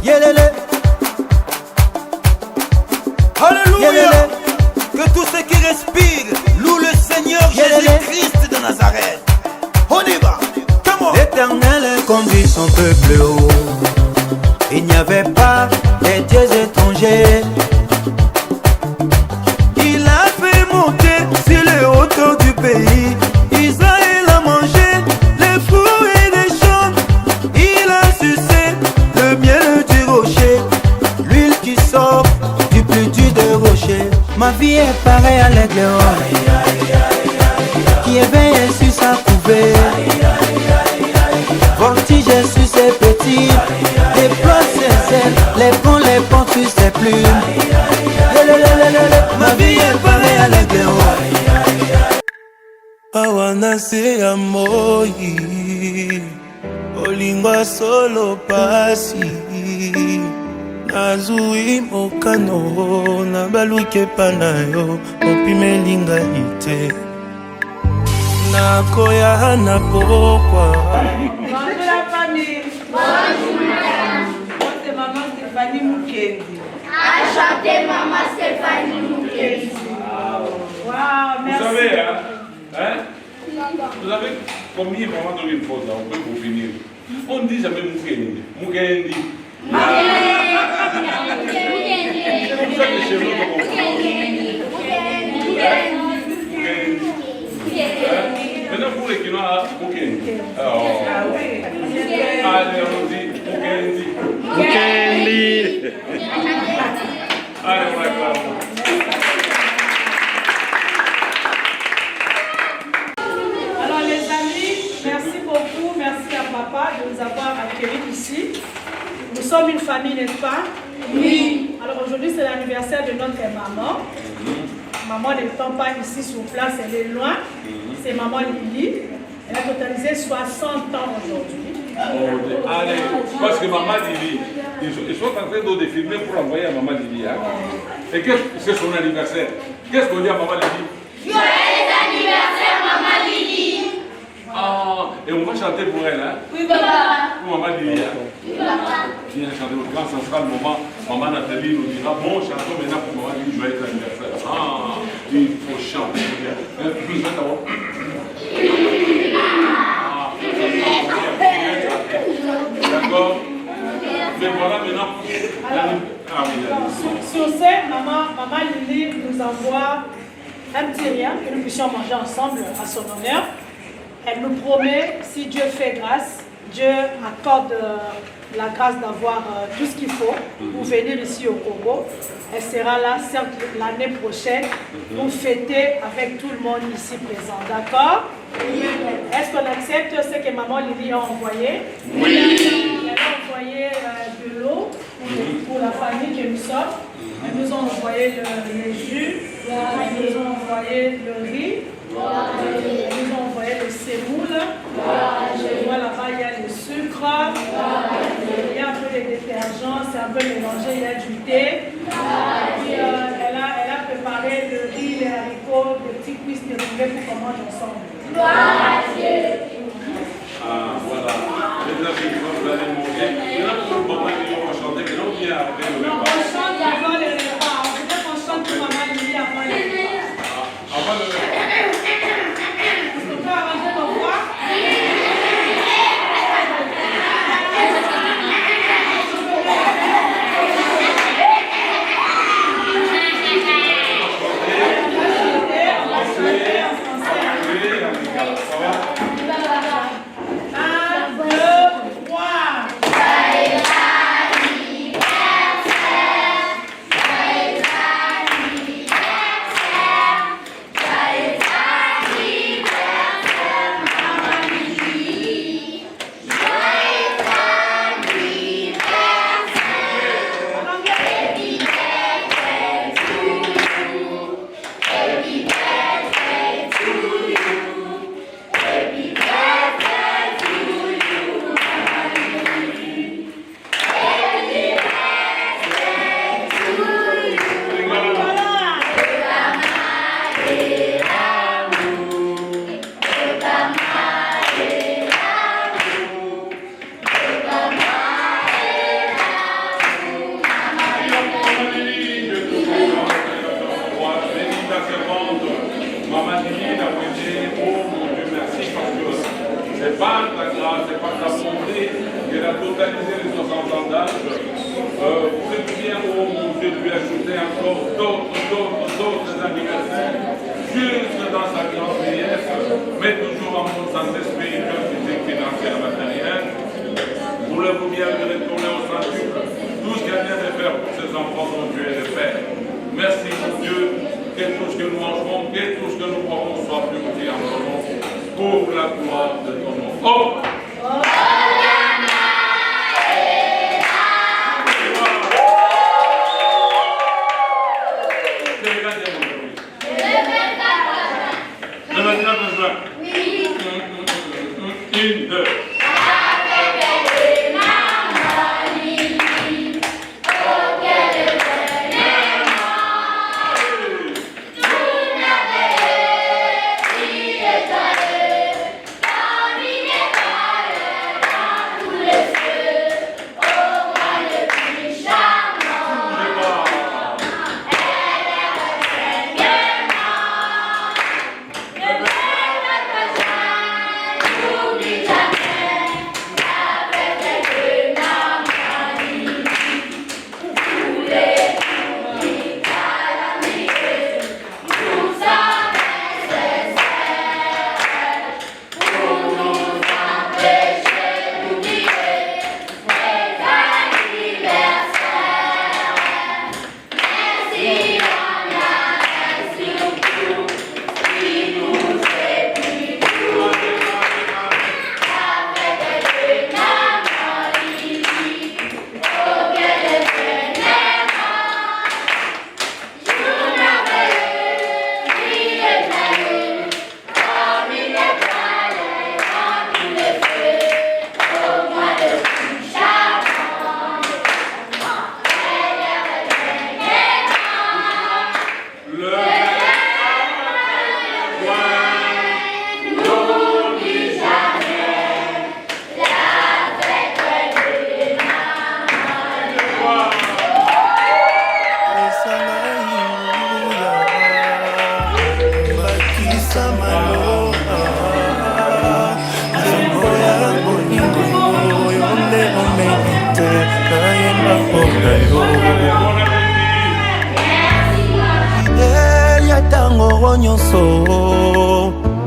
Yelele. Alléluia. Yelele. Que tous ceux qui respirent louent le Seigneur Jésus-Christ de Nazareth. On y va. Comment? L'Éternel conduit son peuple haut. Il n'y avait pas des dieux étrangers. Il a fait monter sur les hauteurs du pays. Israël a mangé les fruits des champs. Il a sucé le miel du rocher, l'huile qui sort du plus dur des rochers. Ma vie est pareille à l'aigle qui éveille sur sa couvée. Voltige sur ses petits, déploie ses ailes, les ponts sur ses plumes. Ma vie est pareille à l'aigle. Awana se ya moi olingwa solo pasi nazui mokano na baluke pana yo opimelinga ite nakoya na pokwa. Bonjour la famille. Bonjour madame. C'est maman Stéphanie Mukendi. Enchantée maman Stéphanie Mukendi. Wow, merci. Vous savez, hein? Vous avez combien de moments dans une faute là, on peut pour finir. On dit jamais Mukendi. Mukendi. C'est pour ça que chez nous, on maintenant, pour les Kinois, Mukendi. Allez, on dit Mukendi. Mukendi. Allez, on acclame. Alors les amis, merci beaucoup, merci à papa de nous avoir accueillis ici. Nous sommes une famille, n'est-ce pas? Oui. Alors aujourd'hui c'est l'anniversaire de notre maman. Maman n'étant pas ici sur place, elle est loin. C'est maman Lily. Elle a totalisé 60 ans aujourd'hui. Allez, parce que maman Lily, ils sont en train de filmer pour envoyer à maman Lily. Hein? Et qu'est-ce que c'est son anniversaire? Qu'est-ce qu'on dit à maman Lily? Joyeux anniversaire maman Lily. Ah, et on va chanter pour elle, hein? Oui papa. Pour maman Lily. Hein? Oui papa. Viens chanter au grand central, maman Nathalie nous dira bon, chantons maintenant pour maman Lily, joyeux anniversaire. Ah, il faut chanter. D'accord? Mais voilà maintenant. Sur ce, maman Lily nous envoie un petit rien que nous puissions manger ensemble à son honneur. Elle nous promet, si Dieu fait grâce, Dieu accorde la grâce d'avoir tout ce qu'il faut pour venir ici au Congo. Elle sera là, certes, l'année prochaine pour fêter avec tout le monde ici présent. D'accord? Oui. Est-ce qu'on accepte ce que maman Lily a envoyé? Oui. Elle a envoyé de l'eau pour la famille que nous sommes. Elles nous ont envoyé le jus, elles nous ont envoyé le riz, elles nous ont envoyé le sémoule. Je vois là-bas, il y a le sucre, il y a un peu de détergent, c'est un peu mélangé, il y a du thé. Puis, elle a préparé le riz, les haricots, des petites cuisses de poulet pour qu'on mange ensemble. Ah, voilà. Maintenant, vous allez mourir. Maintenant, pour le moment, on va chanter. Maintenant, on vient avec le repas. On chante avant le repas. On voudrait qu'on chante pour maman Lily avant le repas. Avant le repas. Est-ce qu'on peut arranger nos voix? comblé, qu'elle a totalisé les 60 ans d'âge. Vous êtes bien, oh mon Dieu, de lui ajouter encore d'autres anniversaires, juste dans sa grande vieillesse, mais toujours en bon santé spirituelle, physique, financière, matérielle. Voulez-vous bien lui retourner au centuple tout ce qu'elle vient de faire pour ses enfants, mon Dieu et le Père. Merci, mon Dieu, que tout ce que nous mangerons, que tout ce que nous portons soit purifié en ton nom, pour la gloire de ton nom. Oh! Le 29 juin. Oui. Une, deux.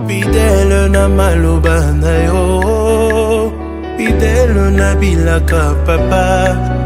Fidèle na maloba na yo, fidèle na bilaka papa,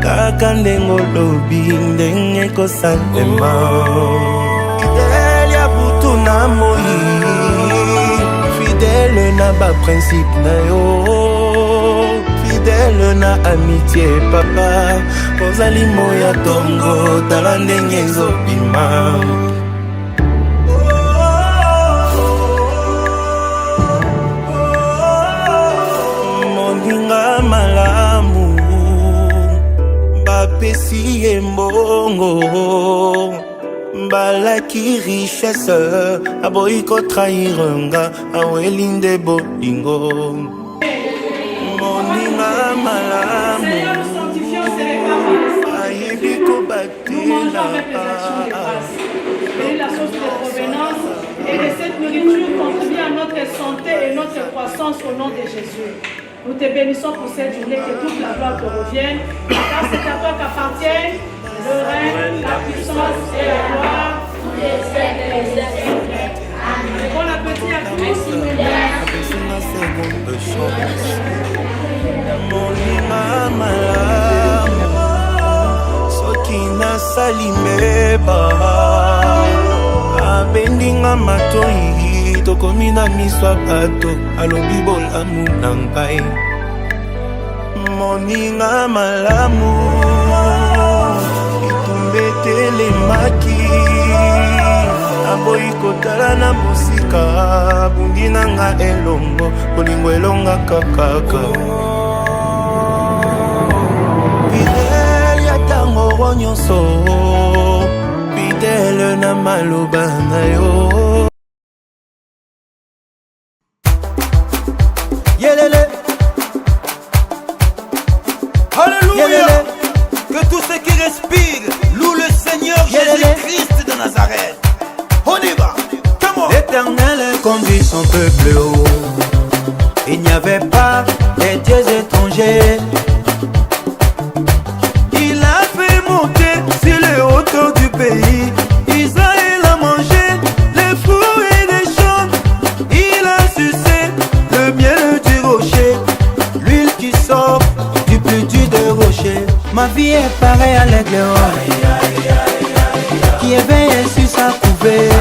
kaka ndengo lobi ndenge kosalema. Fidèle ya butu na moi, fidèle na ba principe na yo, fidèle na amitié papa, kozali moya tongo tala ndenge ezobima. Malamu bapesi embongo balaki richesse aboyi kotrahiranga awelinde bolingo moninga malamu ayebi kobatela la source de provenance et de cette nourriture contribue à notre santé et notre croissance au nom de Jésus. Nous te bénissons pour cette journée, que toute la gloire te revienne, car c'est à toi qu'appartiennent le règne, la puissance et la gloire pour les siècles et les siècles. Amen. Bon appétit à tous. Moninga malamu soki nasali meba abendinga matoi tokomi na miso bato alobi bolamu na ngai. Moninga malamu itumbe telemaki aboyi kotala na mosika bundi na nga elongo bolingo elongaka kaka. Fidèle ya tango nyonso, fidèle na maloba na yo. Yelele. Alléluia. Que tous ceux qui respirent louent le Seigneur Jésus-Christ de Nazareth. On y va. L'Éternel conduit son peuple haut. Il n'y avait pas des dieux étrangers. Ma vie est pareille à l'aigle qui éveille sur sa couvée.